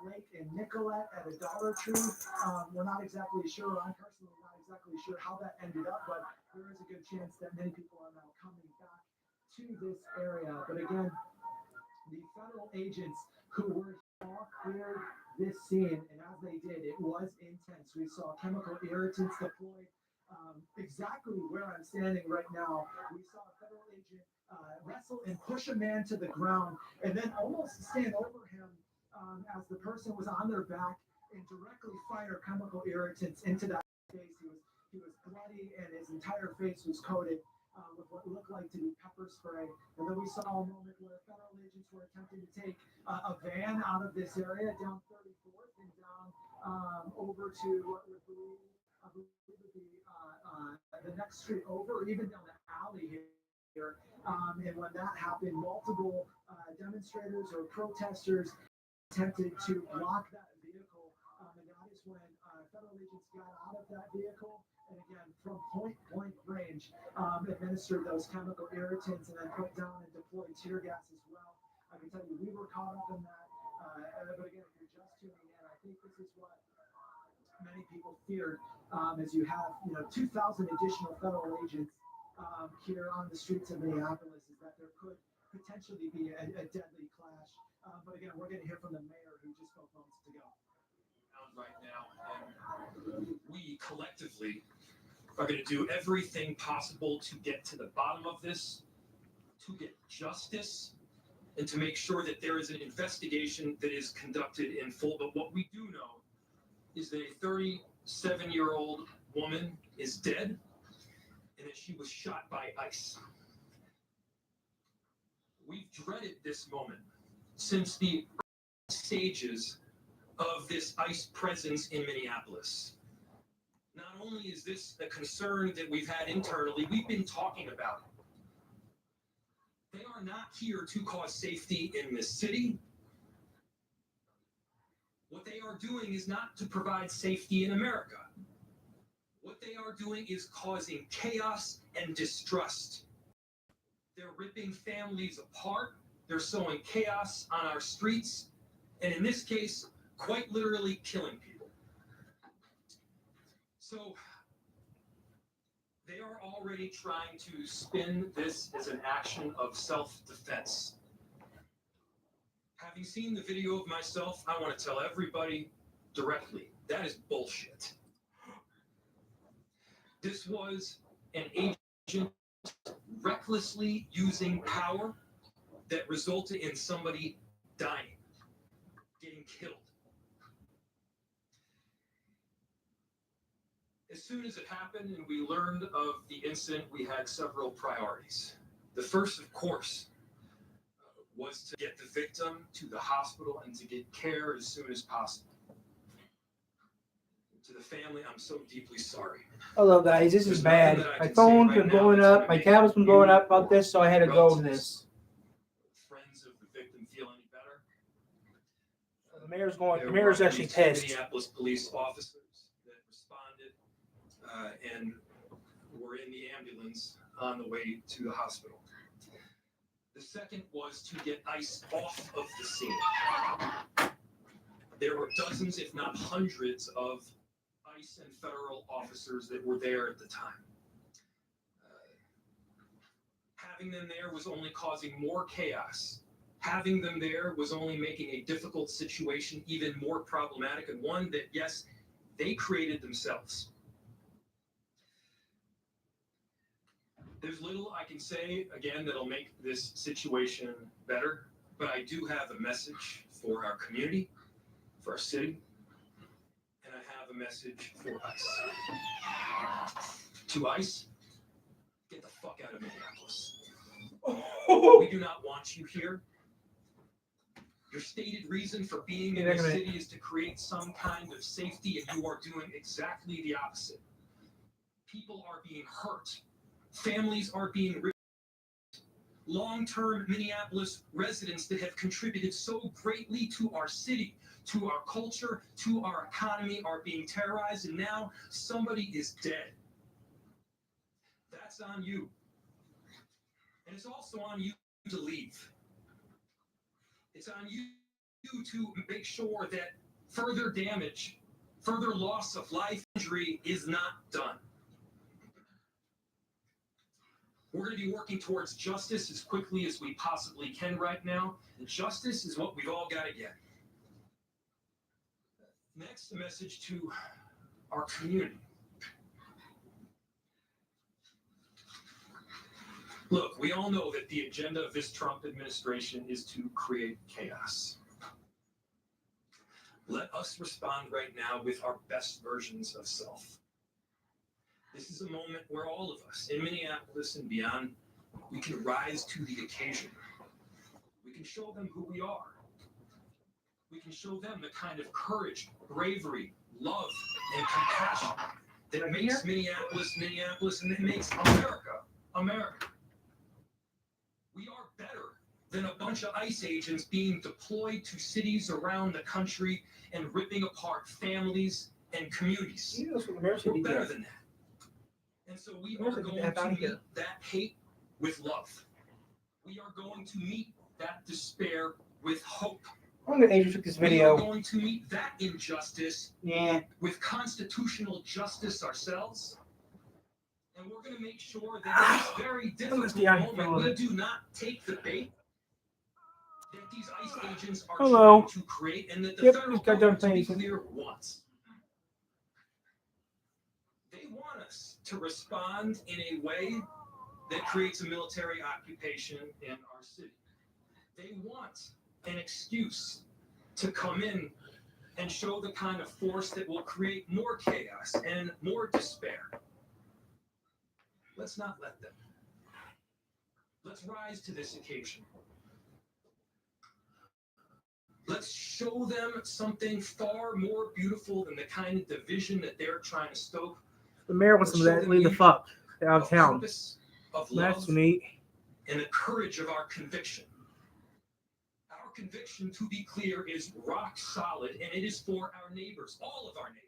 Lake in Nicollet at a Dollar Tree. We're not exactly sure, I'm personally not exactly sure how that ended up, but there is a good chance that many people are now coming back to this area. But again, the federal agents who were all cleared this scene, and as they did, it was intense. We saw chemical irritants deployed exactly where I'm standing right now. We saw a federal agent wrestle and push a man to the ground, and then almost stand over him as the person was on their back and directly fire chemical irritants into that face. He was bloody, and his entire face was coated with what looked like to be pepper spray. And then we saw a moment where federal agents were attempting to take a van out of this area down 34th and down over to what would be, I believe would be the next street over, or even down the alley here. And when that happened, multiple demonstrators or protesters attempted to block that vehicle. And that is when federal agents got out of that vehicle and again, from point blank range, administered those chemical irritants and then put down and deployed tear gas as well. I can tell you, we were caught up in that. But again, if you're just tuning in, I think this is what many people feared as you have, 2,000 additional federal agents here on the streets of Minneapolis, is that there could potentially be a deadly clash. But again, we're going to hear from the mayor who just spoke moments ago. Right now, and we collectively are going to do everything possible to get to the bottom of this, to get justice, and to make sure that there is an investigation that is conducted in full. But what we do know is that a 37-year-old woman is dead and that she was shot by ICE. We've dreaded this moment since the stages of this ICE presence in Minneapolis. Not only is this a concern that we've had internally, we've been talking about it. They are not here to cause safety in this city. What they are doing is not to provide safety in America. What they are doing is causing chaos and distrust. They're ripping families apart. They're sowing chaos on our streets. And in this case, quite literally killing people. So they are already trying to spin this as an action of self-defense. Having seen the video of myself, I want to tell everybody directly, that is bullshit. This was an agent recklessly using power that resulted in somebody dying, getting killed. As soon as it happened and we learned of the incident, we had several priorities. The first, of course, was to get the victim to the hospital and to get care as soon as possible. To the family, I'm so deeply sorry. Hello guys, this is bad. My phone's been blowing up, my tablet's been blowing up about this, so I had to go to this. Friends of the victim feel any better? The mayor's actually pissed. Minneapolis police officers that responded and were in the ambulance on the way to the hospital. The second was to get ICE off of the scene. There were dozens, if not hundreds, of ICE and federal officers that were there at the time. Having them there was only causing more chaos. Having them there was only making a difficult situation even more problematic, and one that, yes, they created themselves. There's little I can say, again, that'll make this situation better, but I do have a message for our community, for our city, and I have a message for ICE. To ICE, get the fuck out of Minneapolis. We do not want you here. Your stated reason for being in this city is to create some kind of safety, and you are doing exactly the opposite. People are being hurt. Families are being ripped. Long-term Minneapolis residents that have contributed so greatly to our city, to our culture, to our economy are being terrorized, and now somebody is dead. That's on you. And it's also on you to leave. It's on you to make sure that further damage, further loss of life, injury is not done. We're going to be working towards justice as quickly as we possibly can right now. Justice is what we've all got to get. Next, a message to our community. Look, we all know that the agenda of this Trump administration is to create chaos. Let us respond right now with our best versions of self. This is a moment where all of us in Minneapolis and beyond, we can rise to the occasion. We can show them who we are. We can show them the kind of courage, bravery, love, and compassion that makes Minneapolis, Minneapolis, and that makes America, America. We are better than a bunch of ICE agents being deployed to cities around the country and ripping apart families and communities. We're better than that. And so we are going to meet that hate with love. We are going to meet that despair with hope. I'm going to age this video. We are going to meet that injustice with constitutional justice ourselves. And we're going to make sure that in this very difficult moment, we do not take the bait that these ICE agents are trying to create and that the federal government, to be clear, wants. They want us to respond in a way that creates a military occupation in our city. They want an excuse to come in and show the kind of force that will create more chaos and more despair. Let's not let them. Let's rise to this occasion. Let's show them something far more beautiful than the kind of division that they're trying to stoke. The mayor wants them to leave the fuck out of town. That's neat. And the courage of our conviction. Our conviction, to be clear, is rock solid, and it is for our neighbors, all of our neighbors.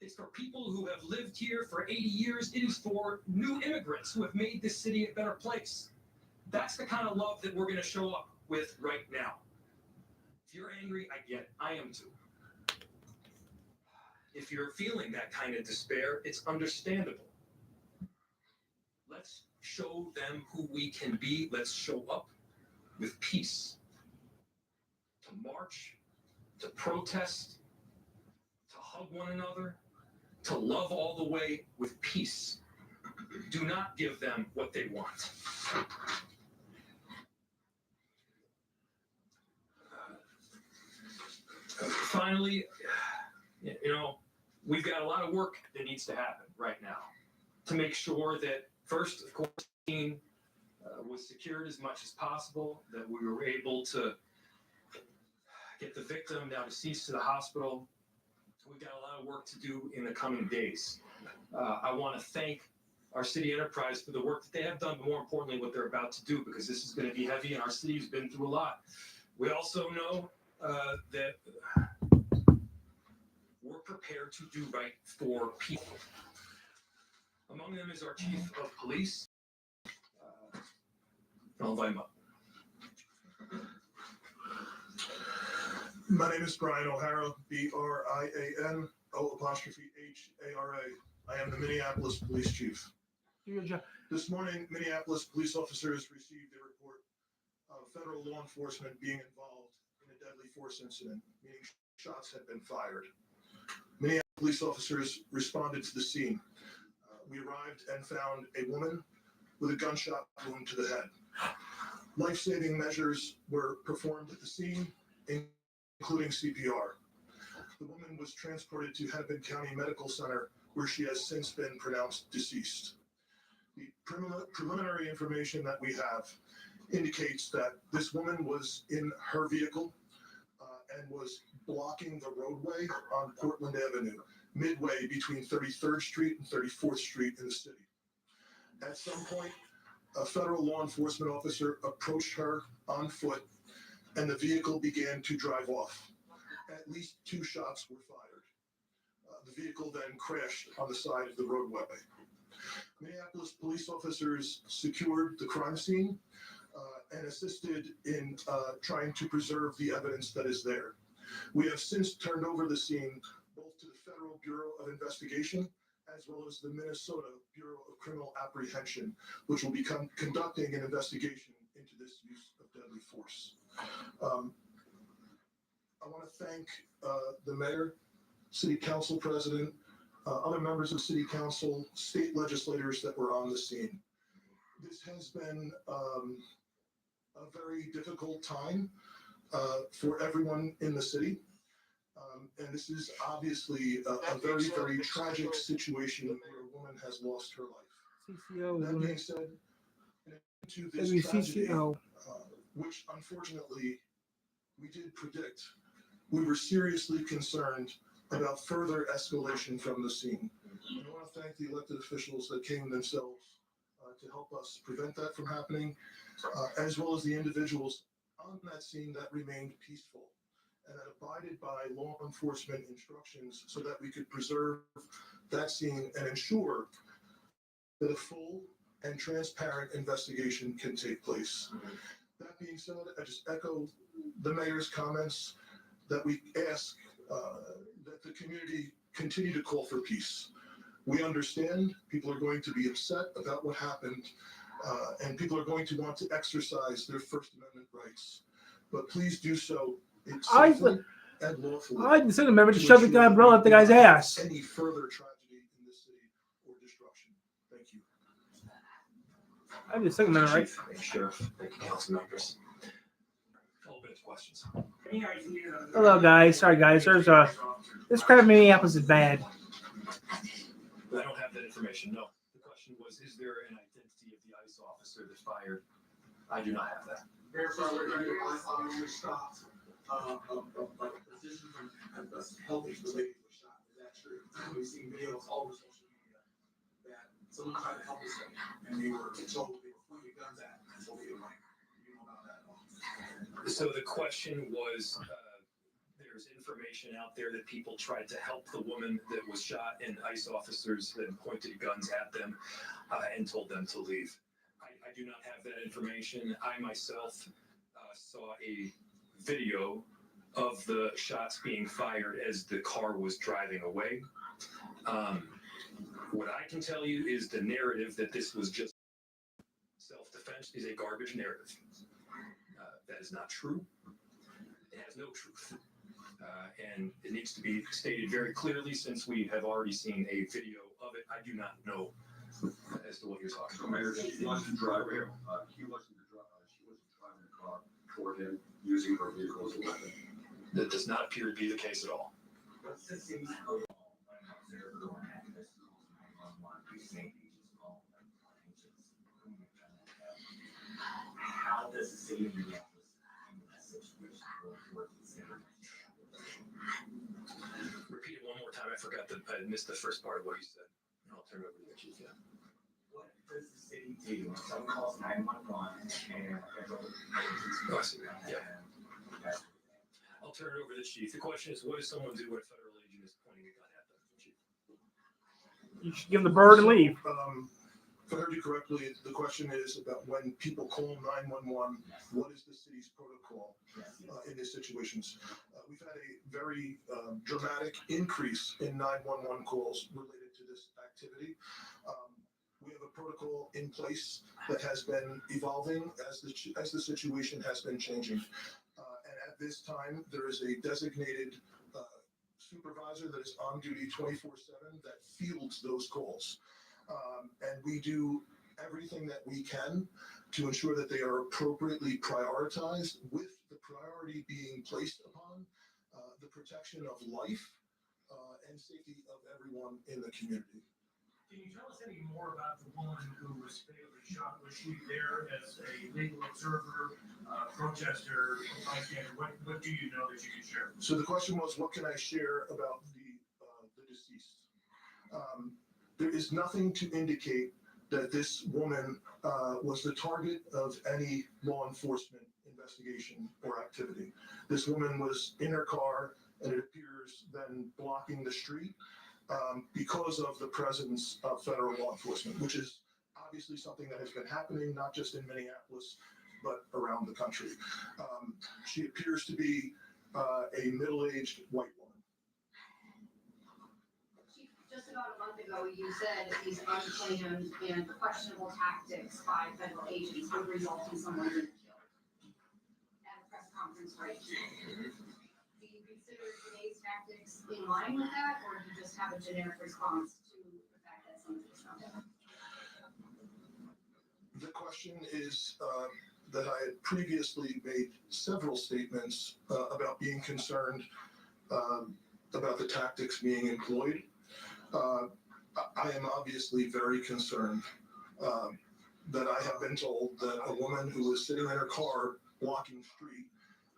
It's for people who have lived here for 80 years. It is for new immigrants who have made this city a better place. That's the kind of love that we're going to show up with right now. If you're angry, I get it. I am too. If you're feeling that kind of despair, it's understandable. Let's show them who we can be. Let's show up with peace. To march, to protest, to hug one another, to love all the way with peace. Do not give them what they want. Finally, we've got a lot of work that needs to happen right now to make sure that, first, of course, the scene was secured as much as possible, that we were able to get the victim now deceased to the hospital. We've got a lot of work to do in the coming days. I want to thank our city enterprise for the work that they have done, but more importantly, what they're about to do, because this is going to be heavy and our city's been through a lot. We also know that we're prepared to do right for people. Among them is our chief of police. I'll invite him up. My name is Brian O'Hara, BRIAN O''HARA. I am the Minneapolis Police Chief. This morning, Minneapolis police officers received a report of federal law enforcement being involved in a deadly force incident, meaning shots had been fired. Minneapolis police officers responded to the scene. We arrived and found a woman with a gunshot wound to the head. Life-saving measures were performed at the scene, including CPR. The woman was transported to Hennepin County Medical Center, where she has since been pronounced deceased. The preliminary information that we have indicates that this woman was in her vehicle and was blocking the roadway on Portland Avenue, midway between 33rd Street and 34th Street in the city. At some point, a federal law enforcement officer approached her on foot, and the vehicle began to drive off. At least 2 shots were fired. The vehicle then crashed on the side of the roadway. Minneapolis police officers secured the crime scene and assisted in trying to preserve the evidence that is there. We have since turned over the scene both to the Federal Bureau of Investigation as well as the Minnesota Bureau of Criminal Apprehension, which will be conducting an investigation into this use of deadly force. I want to thank the mayor, city council president, other members of city council, state legislators that were on the scene. This has been a very difficult time for everyone in the city. And this is obviously a very, very tragic situation where a woman has lost her life. CCO is That doing being it. said, to this tragedy, WCCO. which unfortunately we did predict, we were seriously concerned about further escalation from the scene. And I want to thank the elected officials that came themselves to help us prevent that from happening, as well as the individuals on that scene that remained peaceful and that abided by law enforcement instructions so that we could preserve that scene and ensure that a full and transparent investigation can take place. That being said, I just echo the mayor's comments that we ask that the community continue to call for peace. We understand people are going to be upset about what happened, and people are going to want to exercise their First Amendment rights. But please do so safely and lawfully. I sent a member to shove the gun umbrella up the guy's ass. Any further tragedy in this city or destruction. Thank you. I did the second amendment, right? Thank you, Sheriff. Thank you, council members. All bit of questions. Hello, guys. Sorry, guys. There's this crap in Minneapolis is bad. I don't have that information, no. The question was, is there an identity of the ICE officer that fired? I do not have that. Verify we're going to ICE officer stopped a physician from helping the lady was shot. Is that true? We've seen videos all over social media that someone tried to help this lady and they were told they were pointing guns at them. So they were like, you know about that. So the question was, there's information out there that people tried to help the woman that was shot and ICE officers that pointed guns at them and told them to leave. I do not have that information. I myself saw a video of the shots being fired as the car was driving away. What I can tell you is the narrative that this was just self-defense is a garbage narrative. That is not true. It has no truth. And it needs to be stated very clearly since we have already seen a video of it. I do not know as to what you're talking about. Mayor, she wasn't driving. She wasn't driving the car toward him using her vehicle as a weapon. That does not appear to be the case at all. How does the city of Minneapolis handle that situation for considered? Repeat it one more time. I forgot that I missed the first part of what you said. I'll turn it over to the chief. Yeah. What does the city do when someone calls 911 and Oh, I see. Yeah. I'll turn it over to the chief. The question is, what does someone do when a federal agent is pointing a gun at them, chief? You should give them the bird and leave. If I heard you correctly, the question is about when people call 911, what is the city's protocol in these situations? We've had a very dramatic increase in 911 calls related to this activity. We have a protocol in place that has been evolving as the situation has been changing. And at this time, there is a designated supervisor that is on duty 24/7 that fields those calls. And we do everything that we can to ensure that they are appropriately prioritized, with the priority being placed upon the protection of life and safety of everyone in the community. Can you tell us any more about the woman who was fatally shot? Was she there as a legal observer, protester, bystander? What do you know that you can share? So the question was, what can I share about the deceased? There is nothing to indicate that this woman was the target of any law enforcement investigation or activity. This woman was in her car, and it appears then blocking the street because of the presence of federal law enforcement, which is obviously something that has been happening not just in Minneapolis, but around the country. She appears to be a middle-aged white woman. Chief, just about a month ago, you said these unplanned and questionable tactics by federal agents would result in someone being killed. At a press conference right now. Do you consider today's tactics in line with that, or do you just have a generic response to the fact that something's not done? The question is that I had previously made several statements about being concerned about the tactics being employed. I am obviously very concerned that I have been told that a woman who was sitting in her car walking the street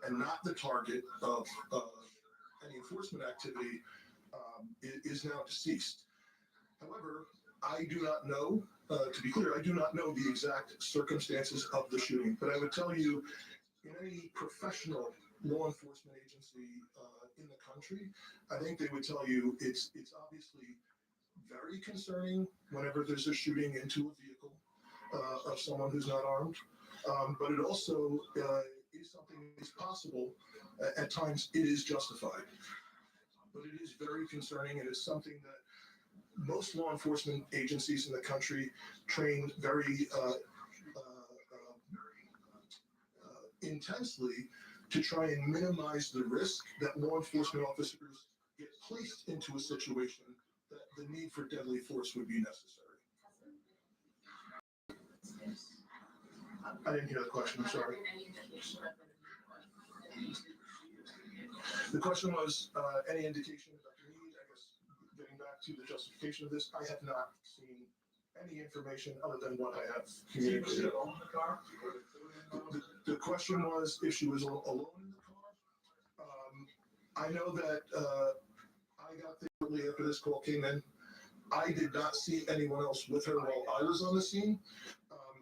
and not the target of any enforcement activity is now deceased. However, I do not know, to be clear, I do not know the exact circumstances of the shooting, but I would tell you in any professional law enforcement agency in the country, I think they would tell you it's obviously very concerning whenever there's a shooting into a vehicle of someone who's not armed, but it also is something that is possible. At times it is justified, but it is very concerning. It is something that most law enforcement agencies in the country train very intensely to try and minimize the risk that law enforcement officers get placed into a situation that the need for deadly force would be necessary. I didn't hear the question, I'm sorry. The question was any indication about the need. I guess getting back to the justification of this, I have not seen any information other than what I have communicated. The question was if she was alone in the car. I know that I got there shortly after this call came in. I did not see anyone else with her while I was on the scene.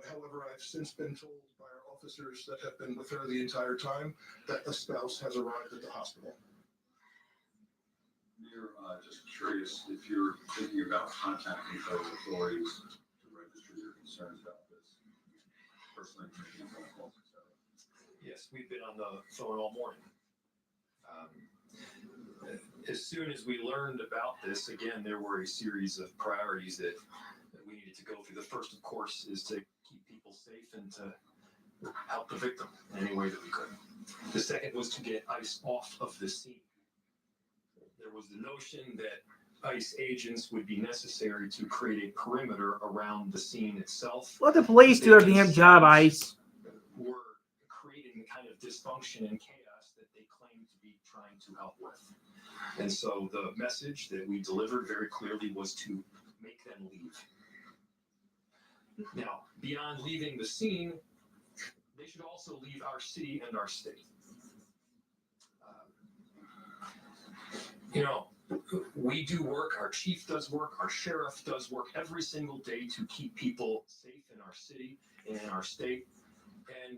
However, I've since been told by our officers that have been with her the entire time that a spouse has arrived at the hospital. Mayor, just curious if you're thinking about contacting those authorities to register your concerns about this. Personally, making phone calls, et cetera. Yes, we've been on the phone all morning. As soon as we learned about this, again, there were a series of priorities that we needed to go through. The first, of course, is to keep people safe and to help the victim in any way that we could. The second was to get ICE off of the scene. There was the notion that ICE agents would be necessary to create a perimeter around the scene itself. Let the police do their damn job, ICE. Were creating the kind of dysfunction and chaos that they claim to be trying to help with. And so the message that we delivered very clearly was to make them leave. Now, beyond leaving the scene, they should also leave our city and our state. We do work, our chief does work, our sheriff does work every single day to keep people safe in our city and in our state. And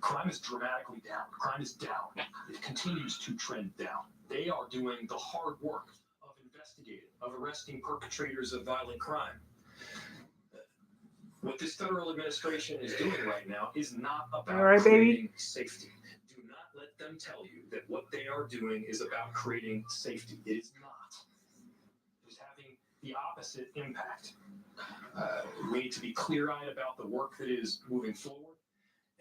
crime is dramatically down. Crime is down. It continues to trend down. They are doing the hard work of investigating, of arresting perpetrators of violent crime. What this federal administration is doing right now is not about creating safety. Do not let them tell you that what they are doing is about creating safety. It is not. It is having the opposite impact. We need to be clear-eyed about the work that is moving forward,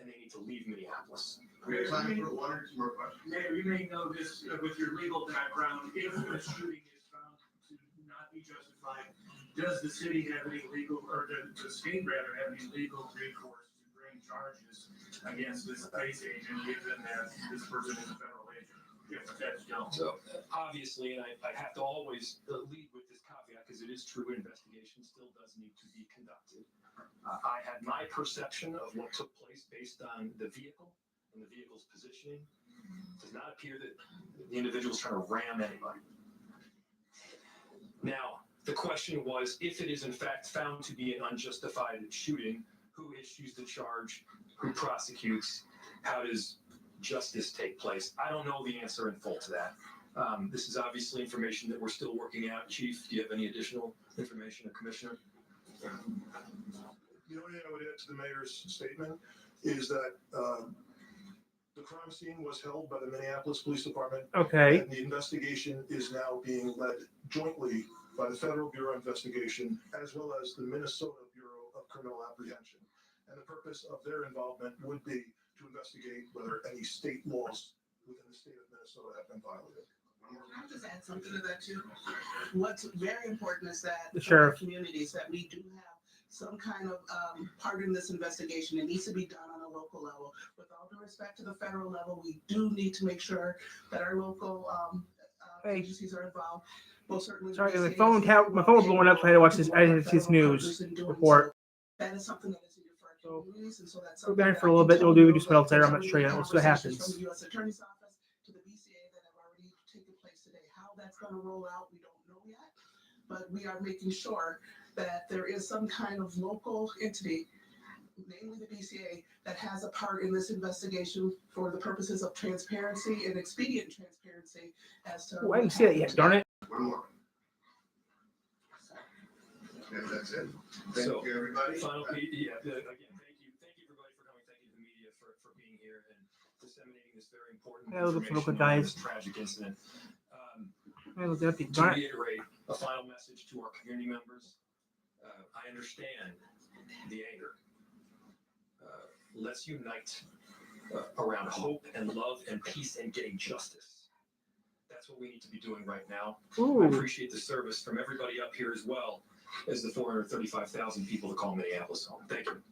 and they need to leave Minneapolis. We have time for one or two more questions. Mayor, you may know this with your legal background. If a shooting is found to not be justified, does the city have any legal, or does the state rather have any legal recourse to bring charges against this ICE agent, given that this person is a federal agent? If that's done. So obviously, and I have to always lead with this caveat because it is true, investigation still does need to be conducted. I had my perception of what took place based on the vehicle and the vehicle's positioning. It does not appear that the individual is trying to ram anybody. Now, the question was, if it is in fact found to be an unjustified shooting, who issues the charge, who prosecutes, how does justice take place? I don't know the answer in full to that. This is obviously information that we're still working out. Chief, do you have any additional information, or Commissioner? The only thing I would add to the mayor's statement is that the crime scene was held by the Minneapolis Police Department. Okay. And the investigation is now being led jointly by the Federal Bureau of Investigation as well as the Minnesota Bureau of Criminal Apprehension. And the purpose of their involvement would be to investigate whether any state laws within the state of Minnesota have been violated. Can I just add something to that too? What's very important is that The for our sheriff. communities, that we do have some kind of part in this investigation. It needs to be done on a local level. With all due respect to the federal level, we do need to make sure that our local Hey. agencies are involved. Most certainly. Sorry, the my city phone is very my phone was well blowing up, so I had to watch this. able I to had to see this federal news partners in doing report. so. That is something that is needed for our communities, and so that's We're something down that for a I little can bit. tell We'll do you something else that later. I'm not sure yet. Let's see what conversations happens. From the U.S. Attorney's Office to the BCA that have already taken place today. How that's going to roll out, we don't know yet, but we are making sure that there is some kind of local entity, namely the BCA, that has a part in this investigation for the purposes of transparency and expedient transparency as to. Oh, I didn't see that yet. Darn it. One more. If that's it. So, Thank you, everybody. Final piece, yeah, again, thank you everybody for coming, thank you to the media for being here and disseminating this very important Yeah, look information good, on guys. this tragic incident. I looked at the To darn it. reiterate, a final message to our community members, I understand the anger. Let's unite around hope and love and peace and getting justice. That's what we need to be doing right now. I Ooh. appreciate the service from everybody up here as well as the 435,000 people that call Minneapolis home. Thank you.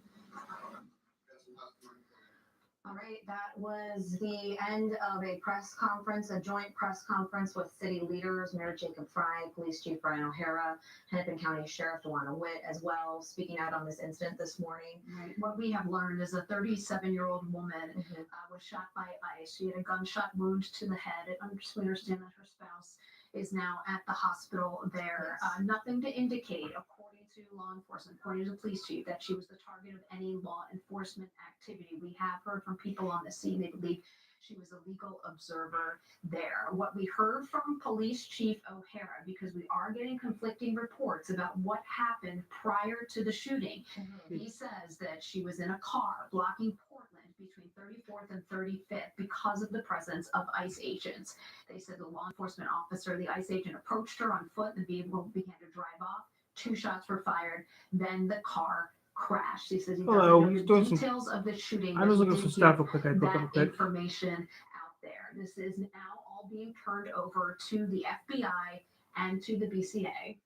All right, that was the end of a press conference, a joint press conference with city leaders, Mayor Jacob Fry, Police Chief Brian O'Hara, Hennepin County Sheriff Dewana Witt as well, speaking out on this incident this morning. Right. What we have learned is a 37-year-old woman was shot by ICE. She had a gunshot wound to the head. We understand that her spouse is now at the hospital there. Yes. Nothing to indicate, according to law enforcement, according to the police chief, that she was the target of any law enforcement activity. We have heard from people on the scene. They believe she was a legal observer there. What we heard from Police Chief O'Hara, because we are getting conflicting reports about what happened prior to the shooting, he says that she was in a car blocking Portland between 34th and 35th because of the presence of ICE agents. They said the law enforcement officer, the ICE agent, approached her on foot. The vehicle began to drive off. 2 shots were fired. Then the car crashed. He says he doesn't know He's the doing details of the shooting. I was looking for stuff real quick. I looked up real that quick. information out there. This is now all being turned over to the FBI and to the BCA.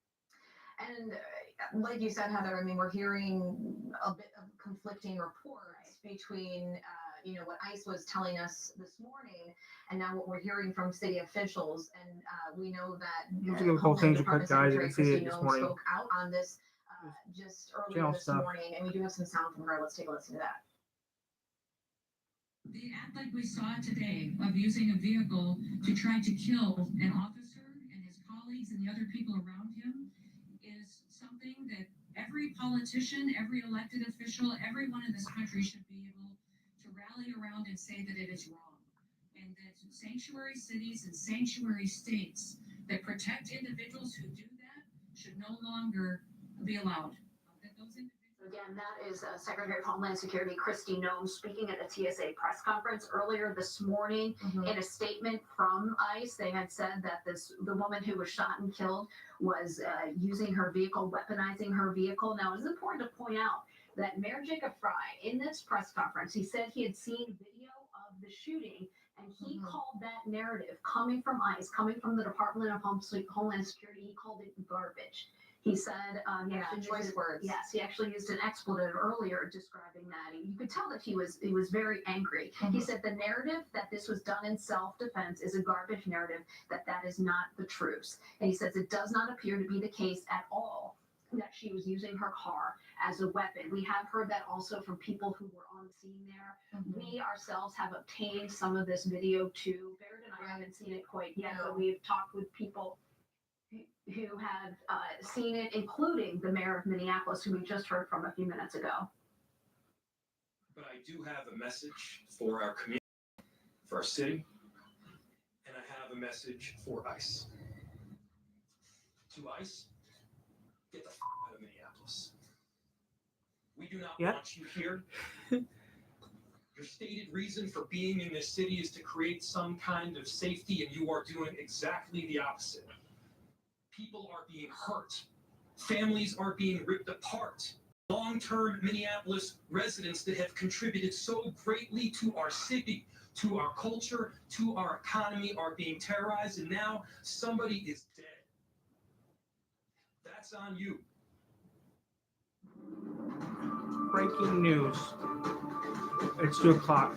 And like you said, Heather, I mean, we're hearing a bit of conflicting reports between, what ICE was telling us this morning and now what we're hearing from city officials. And we know that Let's look at the whole thing real quick, guys. You can see it Kristi this Noem morning. spoke out on this just earlier Channel this stuff. morning, and we do have some sound from her. Let's take a listen to that. The act like we saw today of using a vehicle to try to kill an officer and his colleagues and the other people around him is something that every politician, every elected official, everyone in this country should be able to rally around and say that it is wrong. And that sanctuary cities and sanctuary states that protect individuals who do that should no longer be allowed. That those individuals. Again, that is Secretary of Homeland Security Kristi Noem speaking at the TSA press conference earlier this morning. In a statement from ICE, they had said that the woman who was shot and killed was using her vehicle, weaponizing her vehicle. Now, it's important to point out that Mayor Jacob Fry, in this press conference, he said he had seen video of the shooting, and he called that narrative coming from ICE, coming from the Department of Homeland Security, he called it garbage. He said, Choice words. Yes, he actually used an expletive earlier describing that. You could tell that he was very angry. He said the narrative that this was done in self-defense is a garbage narrative, that is not the truth. And he says it does not appear to be the case at all that she was using her car as a weapon. We have heard that also from people who were on the scene there. We ourselves have obtained some of this video too. Barrett and I haven't seen it quite yet, but we've talked with people who have seen it, including the mayor of Minneapolis, who we just heard from a few minutes ago. But I do have a message for our community, for our city, and I have a message for ICE. To ICE, get the out of Minneapolis. We do not want you here. Your stated reason for being in this city is to create some kind of safety, and you are doing exactly the opposite. People are being hurt. Families are being ripped apart. Long-term Minneapolis residents that have contributed so greatly to our city, to our culture, to our economy are being terrorized, and now somebody is dead. That's on you. Breaking news. It's 2 o'clock.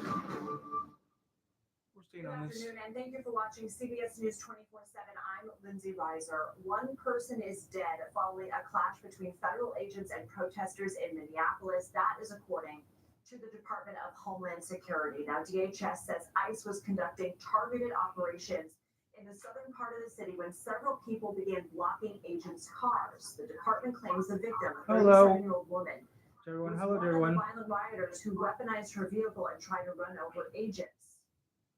We're staying Good on this. afternoon, and thank you for watching CBS News 24/7. I'm Lindsay Reiser. One person is dead following a clash between federal agents and protesters in Minneapolis. That is according to the Department of Homeland Security. Now, DHS says ICE was conducting targeted operations in the southern part of the city when several people began blocking agents' cars. The department claims the victim, a Hello. 37-year-old woman, Everyone, was hello, one everyone. of the violent rioters who weaponized her vehicle and tried to run over agents.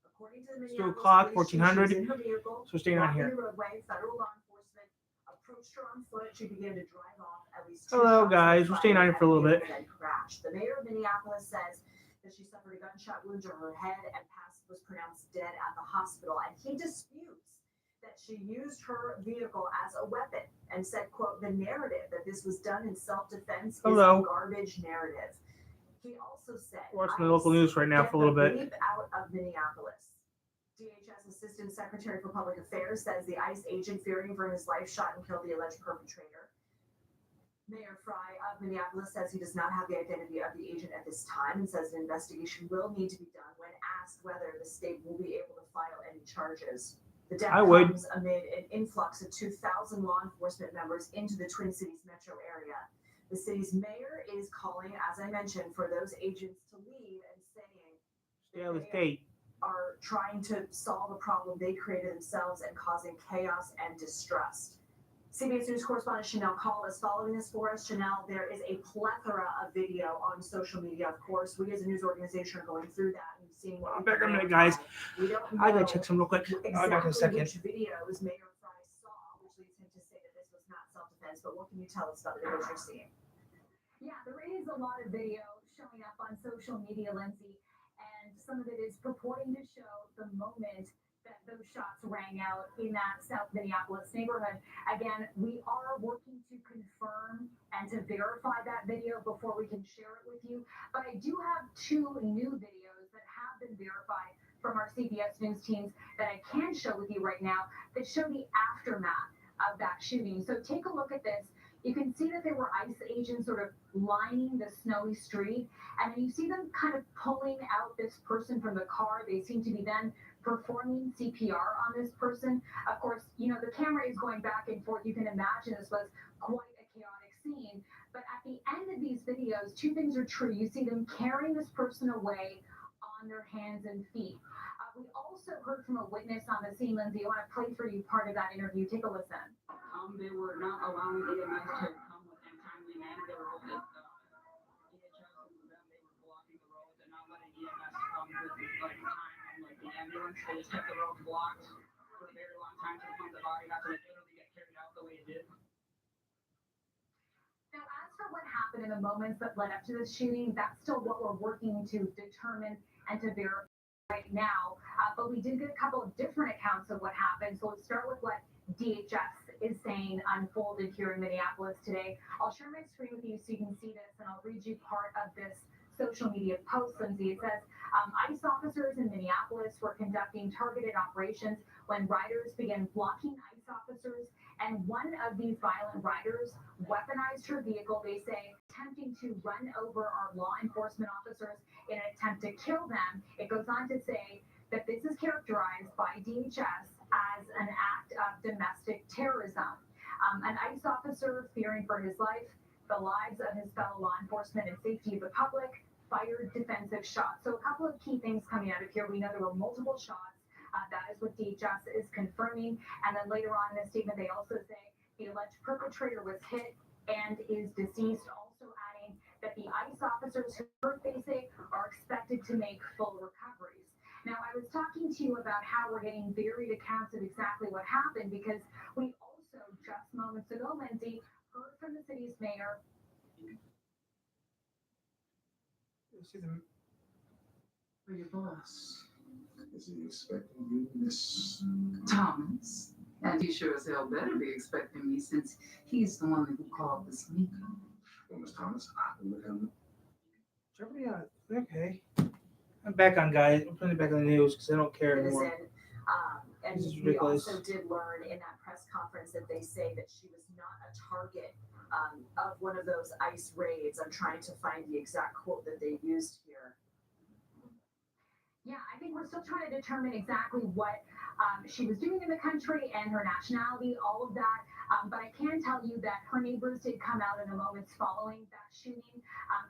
According to the It's 2 Minneapolis o'clock, police chief, she 1400. was in her vehicle, So we're staying on blocking here. the roadway. Federal law enforcement approached her on foot. She began to drive off. At least 2 Hello, shots guys. were We're staying on fired here for a little and the bit. vehicle then crashed. The mayor of Minneapolis says that she suffered a gunshot wound to her head and was pronounced dead at the hospital. And he disputes that she used her vehicle as a weapon and said, quote, the narrative that this was done in self-defense is Hello. a garbage narrative. He also said, Watching the local news right now for a little bit. Get the bleep out of Minneapolis. DHS Assistant Secretary for Public Affairs says the ICE agent, fearing for his life, shot and killed the alleged perpetrator. Mayor Fry of Minneapolis says he does not have the identity of the agent at this time and says an investigation will need to be done. When asked whether the state will be able to file any charges, the death comes amid an influx of 2,000 law enforcement members into the Twin Cities metro area. The city's mayor is calling, as I mentioned, for those agents to leave and saying They are trying to solve a problem they created themselves and causing chaos and distrust. CBS News correspondent Chanel Call is following this for us. Chanel, there is a plethora of video on social media. Of course, we as a news organization are going through that and seeing what. I'm back in a minute, guys. We don't know I gotta check some real quick. exactly I'll be back in a second. which videos Mayor Fry saw, which leads him to say that this was not self-defense. But what can you tell us about the videos you're seeing? Yeah, there is a lot of video showing up on social media, Lindsay, and some of it is purporting to show the moment that those shots rang out in that South Minneapolis neighborhood. Again, we are working to confirm and to verify that video before we can share it with you. But I do have 2 new videos that have been verified from our CBS News teams that I can show with you right now that show the aftermath of that shooting. So take a look at this. You can see that there were ICE agents sort of lining the snowy street, and then you see them kind of pulling out this person from the car. They seem to be then performing CPR on this person. Of course, you know, the camera is going back and forth. You can imagine this was quite a chaotic scene. But at the end of these videos, 2 things are true. You see them carrying this person away on their hands and feet. We also heard from a witness on the scene, Lindsay. I want to play for you part of that interview. Take a listen. They were not allowing EMS to come with in timely manner. They were both DHS and them. They were blocking the roads and not letting EMS come with like time and like the ambulance. They just kept the roads blocked for a very long time to the point the body got to literally get carried out the way it did. Now, as for what happened in the moments that led up to this shooting, that's still what we're working to determine and to verify right now. But we did get a couple of different accounts of what happened. So let's start with what DHS is saying unfolded here in Minneapolis today. I'll share my screen with you so you can see this, and I'll read you part of this social media post, Lindsay. It says, ICE officers in Minneapolis were conducting targeted operations when riders began blocking ICE officers, and one of these violent riders weaponized her vehicle, they say, attempting to run over our law enforcement officers in an attempt to kill them. It goes on to say that this is characterized by DHS as an act of domestic terrorism. An ICE officer, fearing for his life, the lives of his fellow law enforcement, and safety of the public, fired defensive shots. So a couple of key things coming out of here. We know there were multiple shots. That is what DHS is confirming. And then later on in the statement, they also say the alleged perpetrator was hit and is deceased, also adding that the ICE officers who hurt, they say, are expected to make full recoveries. Now, I was talking to you about how we're getting varied accounts of exactly what happened because we also, just moments ago, Lindsay, heard from the city's mayor. For your boss, Is he expecting you, Miss? Thomas. And he sure as hell better be expecting me since he's the one who called this meeting. Well, Miss Thomas, I will let him know. Jeopardy on. Okay. I'm back on, guys. I'm putting it back on the news because I don't care anymore. Citizen. And This is we ridiculous. also did learn in that press conference that they say that she was not a target of one of those ICE raids. I'm trying to find the exact quote that they used here. Yeah, I think we're still trying to determine exactly what she was doing in the country and her nationality, all of that. But I can tell you that her neighbors did come out in the moments following that shooting.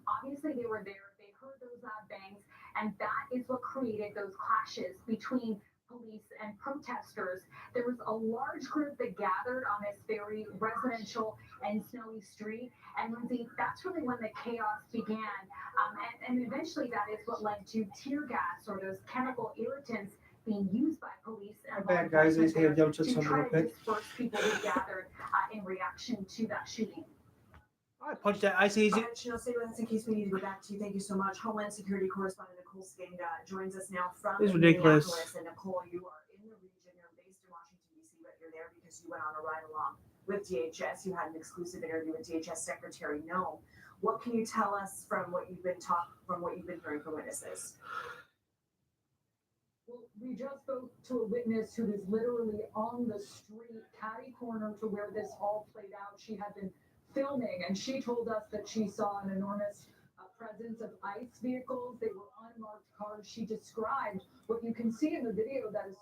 Obviously, they were there. They heard those loud bangs, and that is what created those clashes between police and protesters. There was a large group that gathered on this very residential and snowy street. And Lindsay, that's really when the chaos began. And eventually that is what led to tear gas or those chemical irritants being used by police and Bad guys, I just had to double check to something try real to quick. disperse people who gathered in reaction to that shooting. I punched that ice easy. Chanel, stay with us in case we need to go back to you. Thank you so much. Homeland Security correspondent Nicole Skinga joins us now from This is ridiculous. Minneapolis. And Nicole, you are in the region. You're based in Washington, D.C., but you're there because you went on a ride along with DHS. You had an exclusive interview with DHS Secretary Noem. What can you tell us from what you've been hearing from witnesses? Well, we just spoke to a witness who was literally on the street, catty corner to where this all played out. She had been filming, and she told us that she saw an enormous presence of ICE vehicles. They were unmarked cars. She described what you can see in the video that is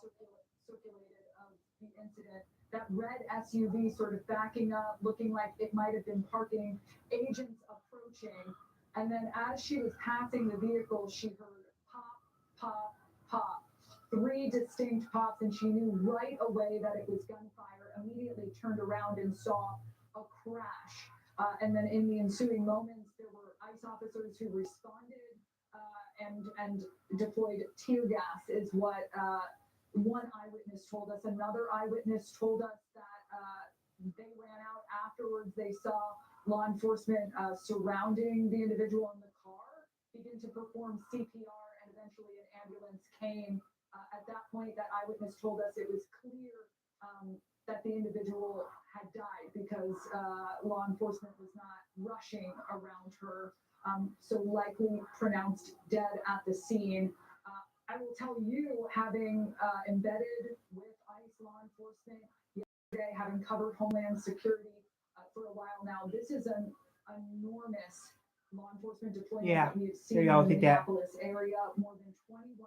circulated of the incident. That red SUV sort of backing up, looking like it might have been parking, agents approaching. And then as she was passing the vehicle, she heard pop, pop, pop. 3 distinct pops, and she knew right away that it was gunfire, immediately turned around and saw a crash. And then in the ensuing moments, there were ICE officers who responded and deployed tear gas, is what one eyewitness told us. Another eyewitness told us that they ran out afterwards. They saw law enforcement surrounding the individual in the car, begin to perform CPR, and eventually an ambulance came. At that point, that eyewitness told us it was clear that the individual had died because law enforcement was not rushing around her, so likely pronounced dead at the scene. I will tell you, having embedded with ICE law enforcement yesterday, having covered Homeland Security for a while now, this is an enormous law enforcement deployment that we've seen in the Minneapolis area. More than 2,100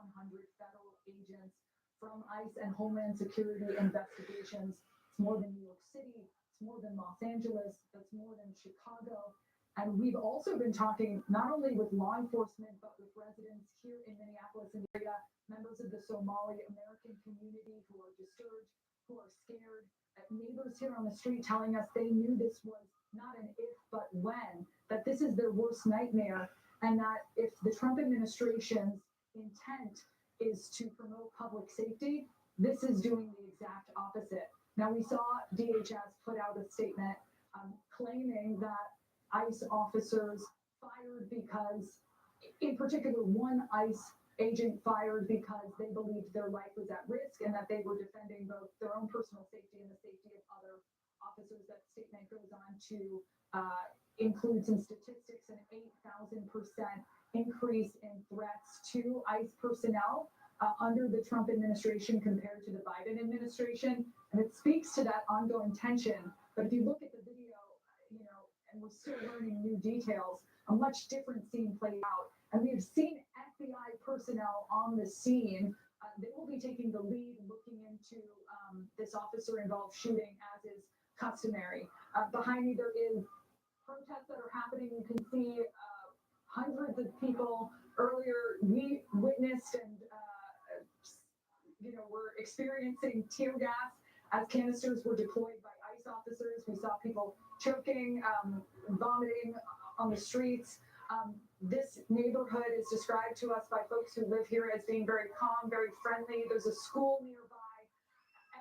federal agents from ICE and Homeland Security investigations. It's more than New York City. It's more than Los Angeles. That's more than Chicago. And we've also been talking not only with law enforcement, but with residents here in Minneapolis and the area, members of the Somali American community who are disturbed, who are scared, neighbors here on the street telling us they knew this was not an if, but when, that this is their worst nightmare, and that if the Trump administration's intent is to promote public safety, this is doing the exact opposite. Now, we saw DHS put out a statement claiming that ICE officers fired because, in particular, one ICE agent fired because they believed their life was at risk and that they were defending both their own personal safety and the safety of other officers. That statement goes on to include some statistics, an 8,000% increase in threats to ICE personnel under the Trump administration compared to the Biden administration. And it speaks to that ongoing tension. But if you look at the video, and we're still learning new details, a much different scene played out. And we've seen FBI personnel on the scene. They will be taking the lead, looking into this officer-involved shooting, as is customary. Behind me, there is protests that are happening. You can see hundreds of people. Earlier, we witnessed and were experiencing tear gas as canisters were deployed by ICE officers. We saw people choking, vomiting on the streets. This neighborhood is described to us by folks who live here as being very calm, very friendly. There's a school nearby.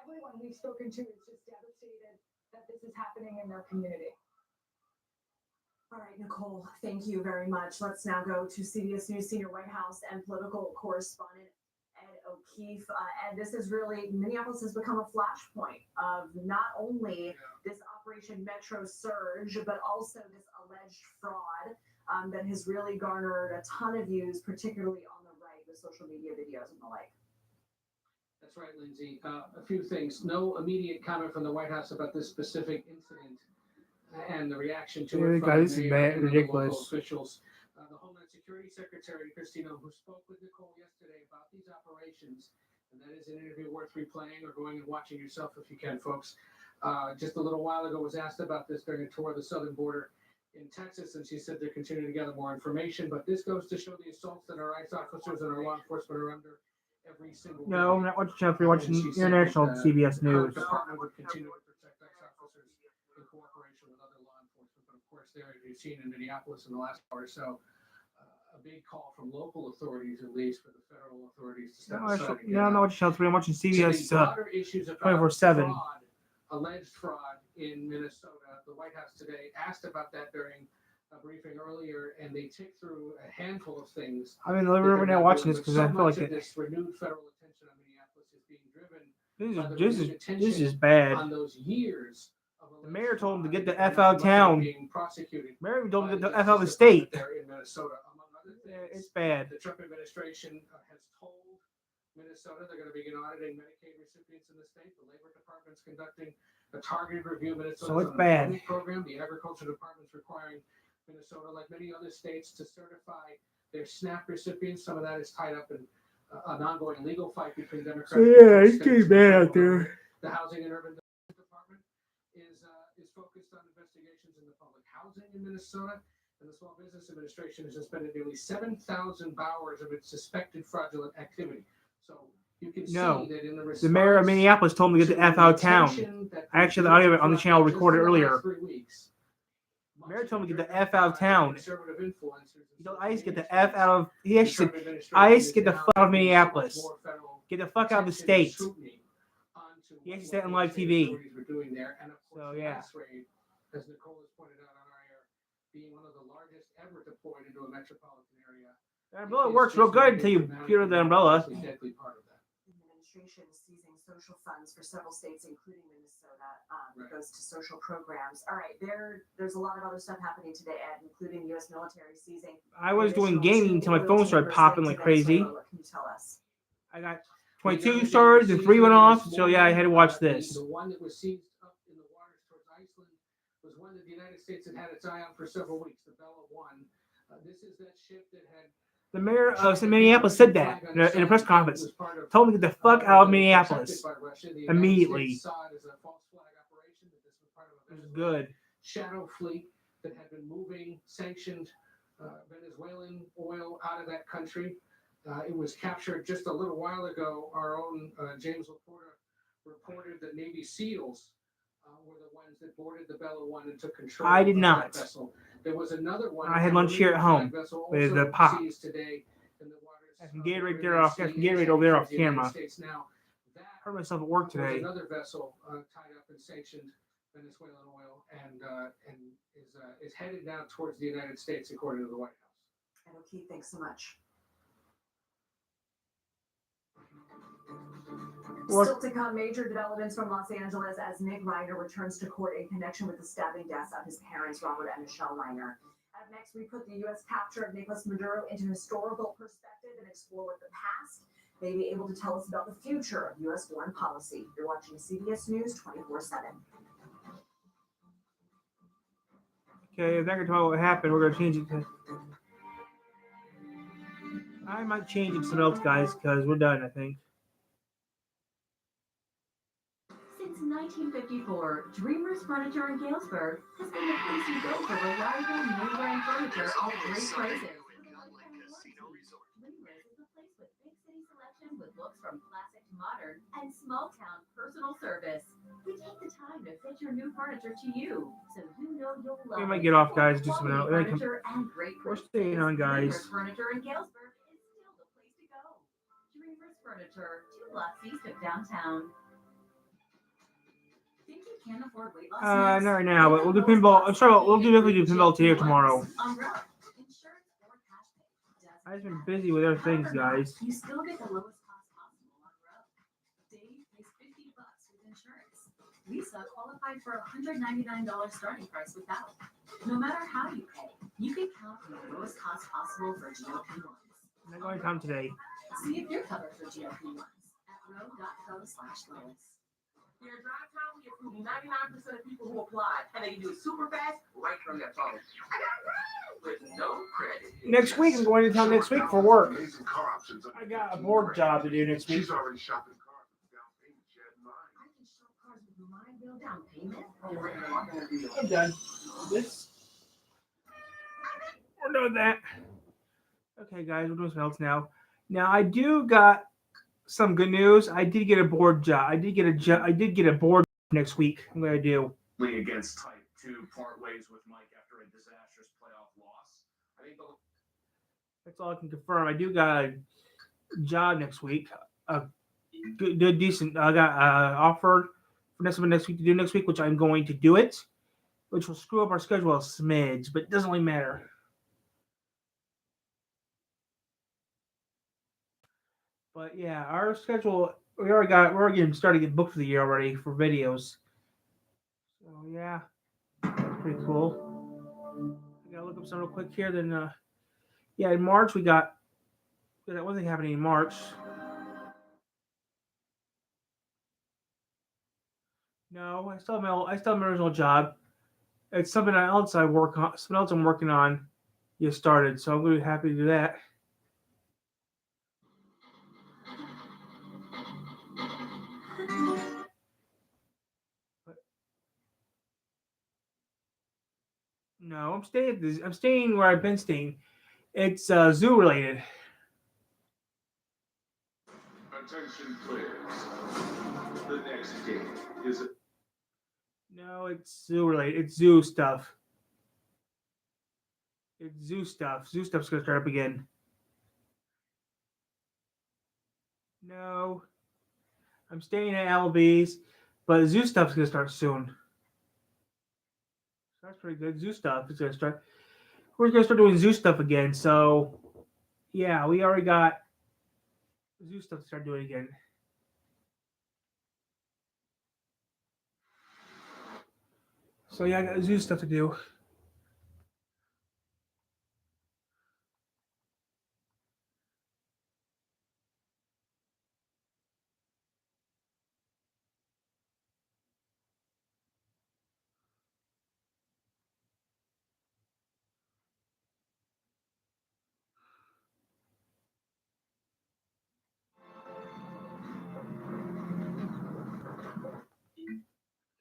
Everyone we've spoken to is just devastated that this is happening in their community. All right, Nicole, thank you very much. Let's now go to CBS News senior White House and political correspondent Ed O'Keefe. Ed, this is really, Minneapolis has become a flashpoint of not only this Operation Metro Surge, but also this alleged fraud that has really garnered a ton of views, particularly on the right with social media videos and the like. That's right, Lindsay. A few things. No immediate comment from the White House about this specific incident and the reaction to it from This the is mayor bad, and other local ridiculous. officials. The Homeland Security Secretary, Christina, who spoke with Nicole yesterday about these operations, and that is an interview worth replaying or going and watching yourself if you can, folks. Just a little while ago was asked about this during a tour of the southern border in Texas, and she said they're continuing to gather more information. But this goes to show the assaults that our ICE officers and our law enforcement are under every single day. No, I'm not watching Channel 3, watching international CBS News. The department would continue to protect ICE officers in cooperation with other law enforcement. But of course, there, as you've seen in Minneapolis in the last hour or so, a big call from local authorities, at least, for the federal authorities to step aside. No, I'm not watching Channel 3, I'm watching CBS broader issues about 24/7. fraud, alleged fraud in Minnesota. The White House today asked about that during a briefing earlier, and they ticked through a handful of things. I'm in the living room right now watching this because I feel like this renewed federal attention on Minneapolis is being driven this is bad. on those years. The mayor told him to get the F out of town. Mayor told him to get the F out of the state. There in Minnesota, among other things. It's bad. The Trump administration has told Minnesota they're going to begin auditing Medicaid recipients in the state. The Labor Department's conducting a targeted review of Minnesota's So it's bad. program. The Agriculture Department's requiring Minnesota, like many other states, to certify their SNAP recipients. Some of that is tied up in an ongoing legal fight between Democrats. Yeah, it's getting bad out there. The Housing and Urban Department is focused on investigations in the public housing in Minnesota, and the Small Business Administration has suspended nearly 7,000 borrowers of its suspected fraudulent activity. So you can see that in the mayor of Minneapolis told him to get the F out of town. I actually had the audio of it on the channel recorded earlier. The mayor told him to get the F out of town. He told ICE get the F out of. He actually said, ICE get the fuck out of Minneapolis. Get the fuck out of the state. He actually said it on live TV. So yeah. As Nicole has pointed out on our air, being one of the largest ever deployed into a metropolitan area. The umbrella works real good until you get rid of the umbrella. Deadly part of that. The administration is seizing social funds for several states, including Minnesota, that goes to social programs. All right, there's a lot of other stuff happening today, Ed, including U.S. military seizing. I was doing gaming until my phone started popping like crazy. What can you tell us? I got 22 stars and 3 went off, so yeah, I had to watch this. The one that was seized up in the waters towards Iceland was one that the United States had its eye on for several weeks, the Bella 1. This is that ship that had... The mayor of Minneapolis said that in a press conference. Told him to get the fuck out of Minneapolis immediately. It was good. Shadow fleet that had been moving sanctioned Venezuelan oil out of that country. It was captured just a little while ago. Our own James Laporta reported that Navy SEALs were the ones that boarded the Bella 1 and took control. I did not. That vessel. There was another one. I had lunch here at home with the pop. Today in the waters, I can Gatorade there off. I can Gatorade over there off camera. Now, Hurt myself at work today. Another vessel tied up in sanctioned Venezuelan oil and is headed now towards the United States, according to the White House. And O'Keefe, thanks so much. Still to come, major developments from Los Angeles as Nick Reiner returns to court in connection with the stabbing deaths of his parents, Robert and Michelle Reiner. Up next, we put the U.S. capture of Nicolas Maduro into historical perspective and explore what the past may be able to tell us about the future of U.S. foreign policy. You're watching CBS News 24/7. Okay, if they're going to talk about what happened, we're going to change it to... I might change it to something else, guys, because we're done, I think. Since 1954, Dreamers Furniture in Galesburg has been the place you go for reliable name-brand furniture at great prices. Dreamers is the place with big city selection with looks from classic to modern and small-town personal service. We take the time to fit your new furniture to you, so you know you'll love it. We might get off, guys. Do something else. Furniture and great We're staying on, guys. Dreamers Furniture in Galesburg is still the place to go. Dreamers Furniture, 2 blocks east of downtown. Think you Can't afford weight loss Not meds? right now, but we'll do pinball. I'm sorry, we'll definitely do pinball here tomorrow. I've been busy with other things, guys. You still get the lowest cost possible on Row. Dave pays $50 with insurance. Lisa qualified for a $199 starting price without. No matter how you pay, you can count on the lowest cost possible for GLP-1s. I'm not going to come today. See if you're covered for GLP-1s at row.co/lowest. Your drive time will approve 99% of people who apply, and they can do it super fast right from their phone. With no credit. Next week, I'm going to town next week for work. I got a board job to do next week. She's already shopping cars with down payment she had in mind. I can shop cars with my bill down payment. I'm done. This. We're done with that. Okay, guys, we're doing something else now. Now, I do got some good news. I did get a board job. I did get a board next week. I'm gonna do. Against Type 2, part ways with Mike after a disastrous playoff loss. I think That's all I can confirm. I do got a job next week. Good, decent. I got offered for next week to do next week, which I'm going to do it, which will screw up our schedule a smidge, but it doesn't really matter. But yeah, our schedule, we're getting started to get booked for the year already for videos. So yeah, that's pretty cool. I gotta look up some real quick here. Then yeah, in March we got that one thing happening in March. No, I still have my original job. It's something else I'm working on. You started, so I'm really happy to do that. No, I'm staying where I've been staying. It's zoo related. attention please. The next game is No, it's zoo related. It's zoo stuff. It's zoo stuff. Zoo stuff's gonna start up again. No, I'm staying at Albies, but zoo stuff's gonna start soon. That's pretty good. Zoo stuff is gonna start. We're gonna start doing zoo stuff again. So, yeah, we already got zoo stuff to start doing again. So yeah, I got zoo stuff to do.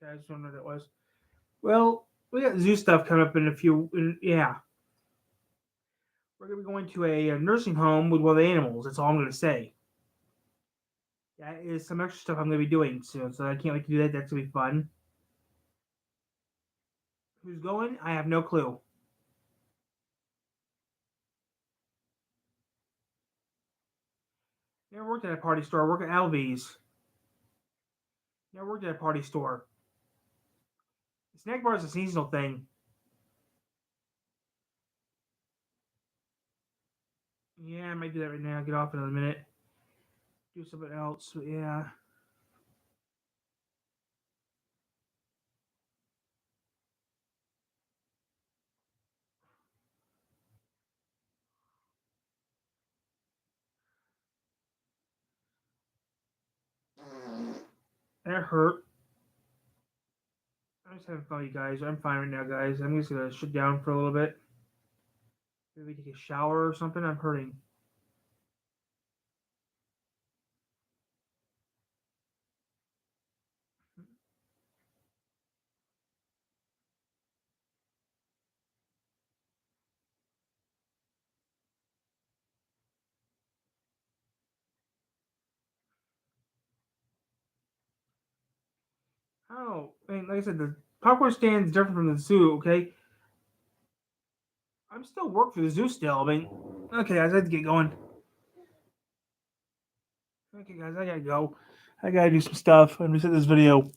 I just don't know what that was. Well, we got zoo stuff coming up in a few. Yeah, we're gonna be going to a nursing home with one of the animals. That's all I'm gonna say. That is some extra stuff I'm gonna be doing soon, so I can't wait to do that. That's gonna be fun. Who's going? I have no clue. Never worked at a party store. I work at Albies. Never worked at a party store. The snack bar is a seasonal thing. Yeah, I might do that right now. Get off in another minute. Do something else. But yeah. That hurt. I'm just having fun, you guys. I'm fine right now, guys. I'm just gonna sit down for a little bit. Maybe take a shower or something. I'm hurting. Oh, and like I said, the popcorn stand is different from the zoo. Okay, I'm still work for the zoo still. I mean, okay, guys, I have to get going. Okay, guys, I gotta go. I gotta do some stuff and reset this video.